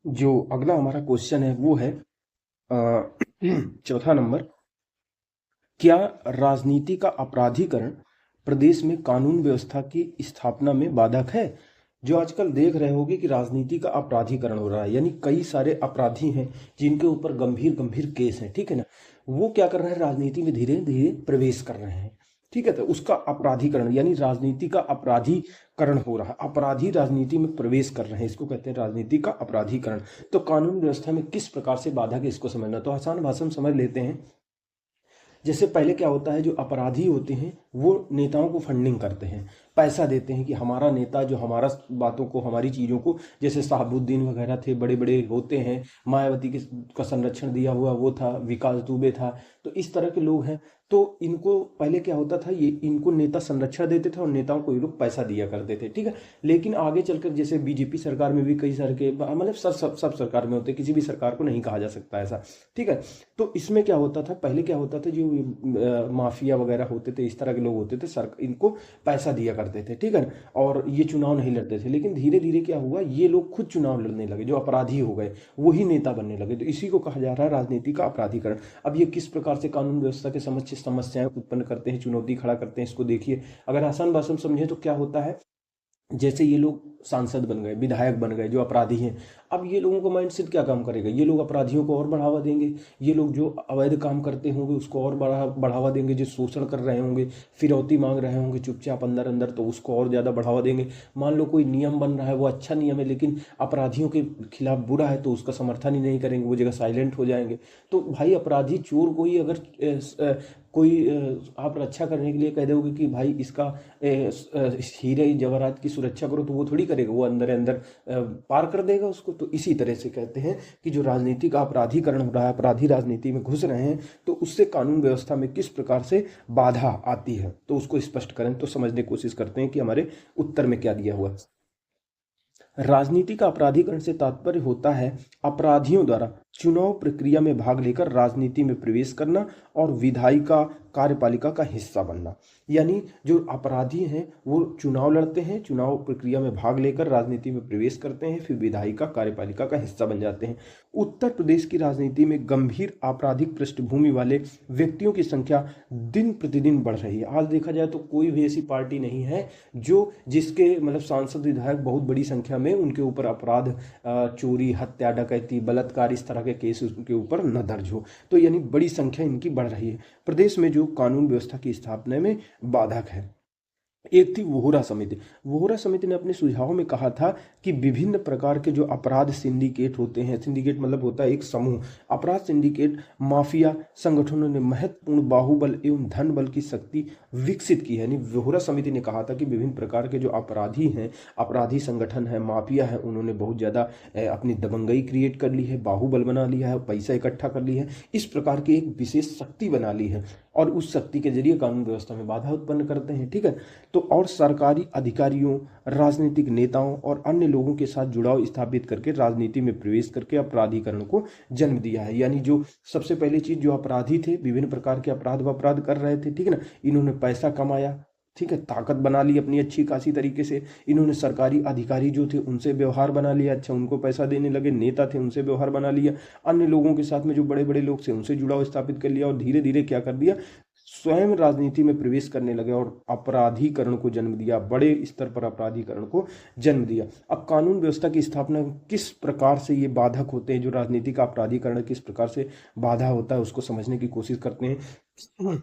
जो अगला हमारा क्वेश्चन है वो है चौथा नंबर। क्या राजनीति का अपराधीकरण प्रदेश में कानून व्यवस्था की स्थापना में बाधक है? जो आजकल देख रहे होगे कि राजनीति का अपराधीकरण हो रहा है, यानी कई सारे अपराधी हैं जिनके ऊपर गंभीर गंभीर केस हैं, ठीक है ना। वो क्या कर रहे हैं, राजनीति में धीरे धीरे प्रवेश कर रहे हैं, ठीक है। तो उसका अपराधीकरण यानी राजनीति का अपराधीकरण हो रहा है, अपराधी राजनीति में प्रवेश कर रहे हैं, इसको कहते हैं राजनीति का अपराधीकरण। तो कानून व्यवस्था में किस प्रकार से बाधक है, इसको समझना। तो आसान भाषा में समझ लेते हैं। जैसे पहले क्या होता है, जो अपराधी होते हैं वो नेताओं को फंडिंग करते हैं, पैसा देते हैं कि हमारा नेता जो हमारा बातों को, हमारी चीज़ों को, जैसे शहाबुद्दीन वगैरह थे, बड़े बड़े होते हैं, मायावती के का संरक्षण दिया हुआ वो था, विकास दुबे था, तो इस तरह के लोग हैं। तो इनको पहले क्या होता था, ये इनको नेता संरक्षण देते थे और नेताओं को ये लोग पैसा दिया करते थे, ठीक है। लेकिन आगे चलकर जैसे बीजेपी सरकार में भी कई सारे के, मतलब सब सरकार में होते, किसी भी सरकार को नहीं कहा जा सकता ऐसा, ठीक है। तो इसमें क्या होता था, पहले क्या होता था, जो माफिया वगैरह होते थे, इस तरह के लोग होते थे, सर इनको पैसा दिया करते थे, ठीक है ना। और ये चुनाव नहीं लड़ते थे। लेकिन धीरे धीरे क्या हुआ, ये लोग खुद चुनाव लड़ने लगे, जो अपराधी हो गए वही नेता बनने लगे। तो इसी को कहा जा रहा है राजनीति का अपराधीकरण। अब ये किस प्रकार से कानून व्यवस्था के समक्ष समस्याएं उत्पन्न करते हैं, चुनौती खड़ा करते हैं, इसको देखिए। अगर आसान भाषा में समझे तो क्या होता है, जैसे ये लोग सांसद बन गए, विधायक बन गए, जो अपराधी हैं, अब ये लोगों का माइंडसेट क्या काम करेगा, ये लोग अपराधियों को और बढ़ावा देंगे, ये लोग जो अवैध काम करते होंगे उसको और बढ़ावा देंगे, जो शोषण कर रहे होंगे, फिरौती मांग रहे होंगे चुपचाप अंदर अंदर, तो उसको और ज़्यादा बढ़ावा देंगे। मान लो कोई नियम बन रहा है, वो अच्छा नियम है लेकिन अपराधियों के खिलाफ बुरा है, तो उसका समर्थन ही नहीं करेंगे, वो जगह साइलेंट हो जाएंगे। तो भाई अपराधी चोर को ही अगर कोई आप रक्षा करने के लिए कह दोगे कि भाई इसका हीरे जवाहरात की सुरक्षा करो, तो वो थोड़ी करेगा, वो अंदर अंदर पार कर देगा उसको। तो इसी तरह से कहते हैं कि जो राजनीति का अपराधीकरण हो रहा है, अपराधी राजनीति में घुस रहे हैं, तो उससे कानून व्यवस्था में किस प्रकार से बाधा आती है, तो उसको स्पष्ट करें। तो समझने की कोशिश करते हैं कि हमारे उत्तर में क्या दिया हुआ है। राजनीति का अपराधीकरण से तात्पर्य होता है अपराधियों द्वारा चुनाव प्रक्रिया में भाग लेकर राजनीति में प्रवेश करना और विधायिका कार्यपालिका का हिस्सा बनना। यानी जो अपराधी हैं वो चुनाव लड़ते हैं, चुनाव प्रक्रिया में भाग लेकर राजनीति में प्रवेश करते हैं, फिर विधायिका कार्यपालिका का हिस्सा बन जाते हैं। उत्तर प्रदेश की राजनीति में गंभीर आपराधिक पृष्ठभूमि वाले व्यक्तियों की संख्या दिन प्रतिदिन बढ़ रही है। आज देखा जाए तो कोई भी ऐसी पार्टी नहीं है जो जिसके मतलब सांसद विधायक बहुत बड़ी संख्या में उनके ऊपर अपराध, चोरी, हत्या, डकैती, बलात्कार, इस तरह के केस उनके ऊपर न दर्ज हो। तो यानी बड़ी संख्या इनकी बढ़ रही है। प्रदेश में जो कानून व्यवस्था की स्थापना में बाधक है। एक थी वोहरा समिति। वोहरा समिति ने अपने सुझाव में कहा था कि विभिन्न प्रकार के जो अपराध सिंडिकेट होते हैं, सिंडिकेट मतलब होता है एक समूह, अपराध सिंडिकेट, माफिया संगठनों ने महत्वपूर्ण बाहुबल एवं धन बल की शक्ति विकसित की है। यानी वोहरा समिति ने कहा था कि विभिन्न प्रकार के जो अपराधी हैं, अपराधी संगठन है, माफिया है, उन्होंने बहुत ज़्यादा अपनी दबंगई क्रिएट कर ली है, बाहुबल बना लिया है, पैसा इकट्ठा कर लिया है, इस प्रकार की एक विशेष शक्ति बना ली है और उस शक्ति के जरिए कानून व्यवस्था में बाधा उत्पन्न करते हैं, ठीक है। तो और सरकारी अधिकारियों, राजनीतिक नेताओं और अन्य लोगों के साथ जुड़ाव स्थापित करके राजनीति में प्रवेश करके अपराधीकरण को जन्म दिया है। यानी जो सबसे पहली चीज, जो अपराधी थे, विभिन्न प्रकार के अपराध कर रहे थे, ठीक है ना, इन्होंने पैसा कमाया, ठीक है, ताकत बना ली अपनी अच्छी खासी तरीके से। इन्होंने सरकारी अधिकारी जो थे उनसे व्यवहार बना लिया, अच्छा उनको पैसा देने लगे, नेता थे उनसे व्यवहार बना लिया, अन्य लोगों के साथ में जो बड़े बड़े लोग थे उनसे जुड़ाव स्थापित कर लिया और धीरे धीरे क्या कर दिया, स्वयं राजनीति में प्रवेश करने लगे और अपराधीकरण को जन्म दिया, बड़े स्तर पर अपराधीकरण को जन्म दिया। अब कानून व्यवस्था की स्थापना किस प्रकार से ये बाधक होते हैं, जो राजनीति का अपराधीकरण किस प्रकार से बाधा होता है, उसको समझने की कोशिश करते हैं।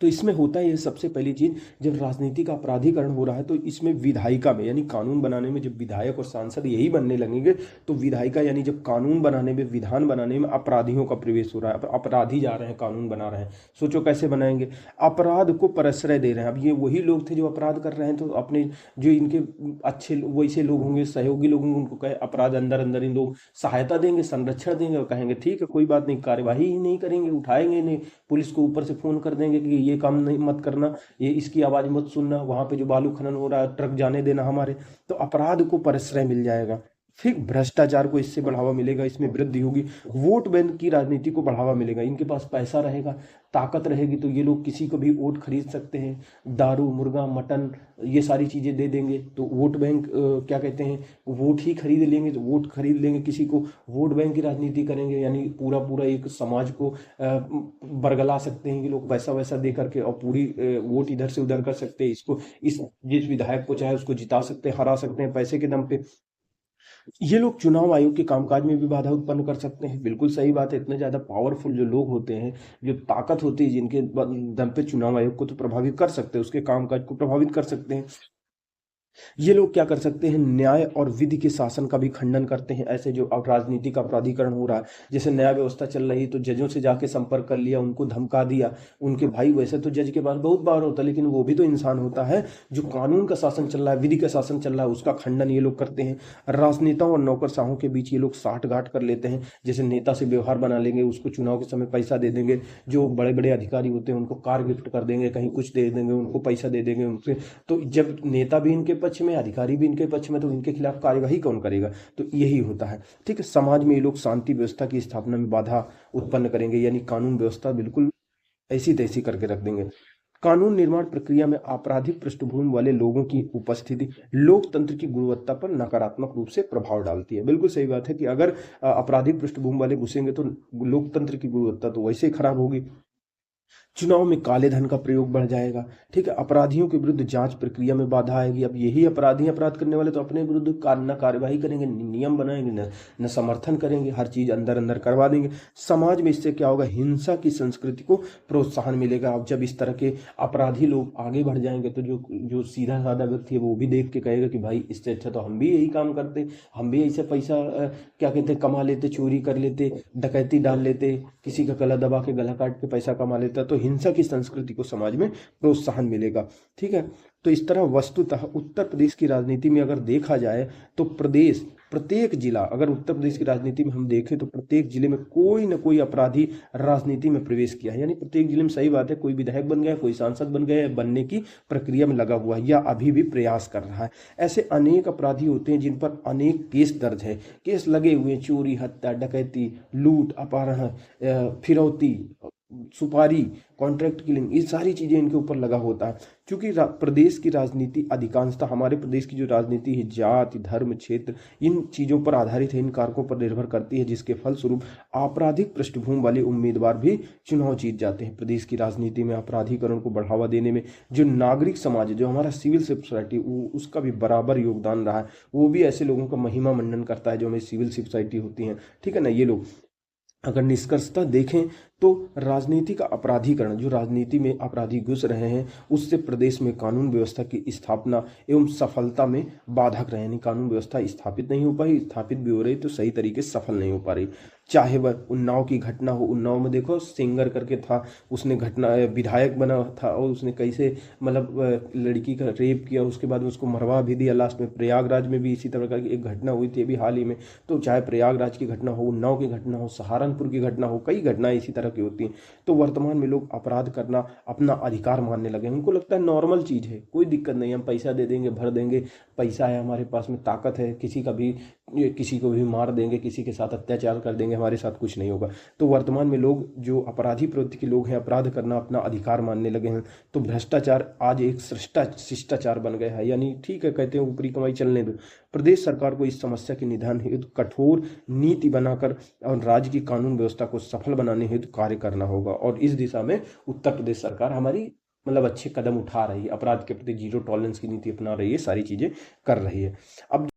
तो इसमें होता है ये, सबसे पहली चीज, जब राजनीति का अपराधीकरण हो रहा है तो इसमें विधायिका में, यानी कानून बनाने में जब विधायक और सांसद यही बनने लगेंगे, तो विधायिका यानी जब कानून बनाने में, विधान बनाने में अपराधियों का प्रवेश हो रहा है, अपराधी जा रहे हैं कानून बना रहे हैं, सोचो कैसे बनाएंगे, अपराध को प्रश्रय दे रहे हैं। अब ये वही लोग थे जो अपराध कर रहे हैं, तो अपने जो इनके अच्छे वैसे लोग होंगे, सहयोगी लोग होंगे, उनको कहे अपराध अंदर अंदर इन लोग सहायता देंगे, संरक्षण देंगे और कहेंगे ठीक है कोई बात नहीं, कार्यवाही ही नहीं करेंगे, उठाएंगे नहीं, पुलिस को ऊपर से फोन कर देंगे कि ये काम नहीं मत करना, ये इसकी आवाज मत सुनना, वहां पे जो बालू खनन हो रहा है ट्रक जाने देना हमारे, तो अपराध को प्रश्रय मिल जाएगा। फिर भ्रष्टाचार को इससे बढ़ावा मिलेगा, इसमें वृद्धि होगी, वोट बैंक की राजनीति को बढ़ावा मिलेगा। इनके पास पैसा रहेगा, ताकत रहेगी, तो ये लोग किसी को भी वोट खरीद सकते हैं। दारू, मुर्गा, मटन, ये सारी चीज़ें दे देंगे तो वोट बैंक क्या कहते हैं, वोट ही खरीद लेंगे, तो वोट खरीद लेंगे किसी को, वोट बैंक की राजनीति करेंगे, यानी पूरा पूरा एक समाज को बरगला सकते हैं कि लोग पैसा वैसा दे करके, और पूरी वोट इधर से उधर कर सकते हैं। इसको इस जिस विधायक को चाहे उसको जिता सकते हैं, हरा सकते हैं पैसे के दम पे। ये लोग चुनाव आयोग के कामकाज में भी बाधा उत्पन्न कर सकते हैं। बिल्कुल सही बात है, इतने ज्यादा पावरफुल जो लोग होते हैं, जो ताकत होती है जिनके दम पे, चुनाव आयोग को तो प्रभावित कर सकते हैं, उसके कामकाज को प्रभावित कर सकते हैं। ये लोग क्या कर सकते हैं, न्याय और विधि के शासन का भी खंडन करते हैं। ऐसे जो अब राजनीति का अपराधीकरण हो रहा है, जैसे न्याय व्यवस्था चल रही, तो जजों से जाके संपर्क कर लिया, उनको धमका दिया, उनके भाई, वैसे तो जज के पास बहुत बार होता है, लेकिन वो भी तो इंसान होता है। जो कानून का शासन चल रहा है, विधि का शासन चल रहा है, उसका खंडन ये लोग करते हैं। राजनेताओं और नौकरशाहों के बीच ये लोग साठ गांठ कर लेते हैं, जैसे नेता से व्यवहार बना लेंगे, उसको चुनाव के समय पैसा दे देंगे। जो बड़े बड़े अधिकारी होते हैं उनको कार गिफ्ट कर देंगे, कहीं कुछ दे देंगे, उनको पैसा दे देंगे उनसे। तो जब नेता भी इनके पक्ष में, अधिकारी भी इनके पक्ष में, तो इनके खिलाफ कार्यवाही कौन करेगा। तो यही होता है। ठीक है, समाज में ये लोग शांति व्यवस्था की स्थापना में बाधा उत्पन्न करेंगे, यानी कानून व्यवस्था बिल्कुल ऐसी तैसी करके रख देंगे। कानून निर्माण प्रक्रिया में आपराधिक पृष्ठभूमि वाले लोगों की उपस्थिति लोकतंत्र की गुणवत्ता पर नकारात्मक रूप से प्रभाव डालती है। बिल्कुल सही बात है कि अगर आपराधिक पृष्ठभूमि वाले घुसेंगे तो लोकतंत्र की गुणवत्ता तो वैसे ही खराब होगी। चुनाव में काले धन का प्रयोग बढ़ जाएगा। ठीक है, अपराधियों के विरुद्ध जांच प्रक्रिया में बाधा आएगी। अब यही अपराधी, अपराध करने वाले तो अपने विरुद्ध न कार्यवाही करेंगे, नियम बनाएंगे, न समर्थन करेंगे, हर चीज अंदर अंदर करवा देंगे। समाज में इससे क्या होगा, हिंसा की संस्कृति को प्रोत्साहन मिलेगा। अब जब इस तरह के अपराधी लोग आगे बढ़ जाएंगे तो जो जो सीधा साधा व्यक्ति है वो भी देख के कहेगा कि भाई इससे अच्छा तो हम भी यही काम करते, हम भी ऐसे पैसा क्या कहते हैं कमा लेते, चोरी कर लेते, डकैती डाल लेते, किसी का गला दबा के गला काट के पैसा कमा लेता। तो हिंसा की संस्कृति को समाज में प्रोत्साहन मिलेगा। ठीक है, तो इस तरह वस्तुतः उत्तर प्रदेश की राजनीति में अगर देखा जाए तो प्रत्येक जिला, अगर उत्तर प्रदेश की राजनीति में हम देखें तो प्रत्येक जिले में कोई ना कोई अपराधी राजनीति में प्रवेश किया है। यानी प्रत्येक जिले में, सही बात है, कोई विधायक बन गया, कोई सांसद बन गया, बनने की प्रक्रिया में लगा हुआ है या अभी भी प्रयास कर रहा है। ऐसे अनेक अपराधी होते हैं जिन पर अनेक केस दर्ज है, केस लगे हुए, चोरी, हत्या, डकैती, लूट, अपहरण, फिरौती, सुपारी, कॉन्ट्रैक्ट किलिंग, ये सारी चीजें इनके ऊपर लगा होता है। क्योंकि प्रदेश की राजनीति अधिकांशतः, हमारे प्रदेश की जो राजनीति है, जाति, धर्म, क्षेत्र, इन चीजों पर आधारित है, इन कारकों पर निर्भर करती है, जिसके फलस्वरूप आपराधिक पृष्ठभूमि वाले उम्मीदवार भी चुनाव जीत जाते हैं। प्रदेश की राजनीति में अपराधीकरण को बढ़ावा देने में जो नागरिक समाज है, जो हमारा सिविल सोसाइटी, उसका भी बराबर योगदान रहा है। वो भी ऐसे लोगों का महिमा मंडन करता है जो हमें सिविल सोसाइटी होती है। ठीक है ना, ये लोग अगर निष्कर्षतः देखें तो राजनीति का अपराधीकरण, जो राजनीति में अपराधी घुस रहे हैं, उससे प्रदेश में कानून व्यवस्था की स्थापना एवं सफलता में बाधक रहे। यानी कानून व्यवस्था स्थापित नहीं हो पाई, स्थापित भी हो रही तो सही तरीके से सफल नहीं हो पा रही। चाहे वह उन्नाव की घटना हो, उन्नाव में देखो सिंगर करके था, उसने घटना, विधायक बना था और उसने कैसे मतलब लड़की का रेप किया, उसके बाद उसको मरवा भी दिया लास्ट में। प्रयागराज में भी इसी तरह का एक घटना हुई थी अभी हाल ही में। तो चाहे प्रयागराज की घटना हो, उन्नाव की घटना हो, सहारनपुर की घटना हो, कई घटनाएं इसी तरह की होती हैं। तो वर्तमान में लोग अपराध करना अपना अधिकार मानने लगे हैं। उनको लगता है नॉर्मल चीज है, कोई दिक्कत नहीं, हम पैसा दे देंगे, भर देंगे, पैसा है हमारे पास में, ताकत है, किसी को भी मार देंगे, किसी के साथ अत्याचार कर देंगे, हमारे साथ कुछ नहीं होगा। तो वर्तमान में लोग जो अपराधी प्रवृत्ति के लोग हैं, अपराध करना अपना अधिकार मानने लगे हैं। तो भ्रष्टाचार आज एक शिष्टाचार बन गया है। यानी ठीक है, कहते हैं ऊपरी कमाई चलने दो। प्रदेश सरकार को इस समस्या के निदान हेतु कठोर नीति बनाकर और राज्य की कानून व्यवस्था को सफल बनाने हेतु कार्य करना होगा। और इस दिशा में उत्तर प्रदेश सरकार हमारी मतलब अच्छे कदम उठा रही है, अपराध के प्रति जीरो टॉलरेंस की नीति अपना रही है, सारी चीजें कर रही है। अब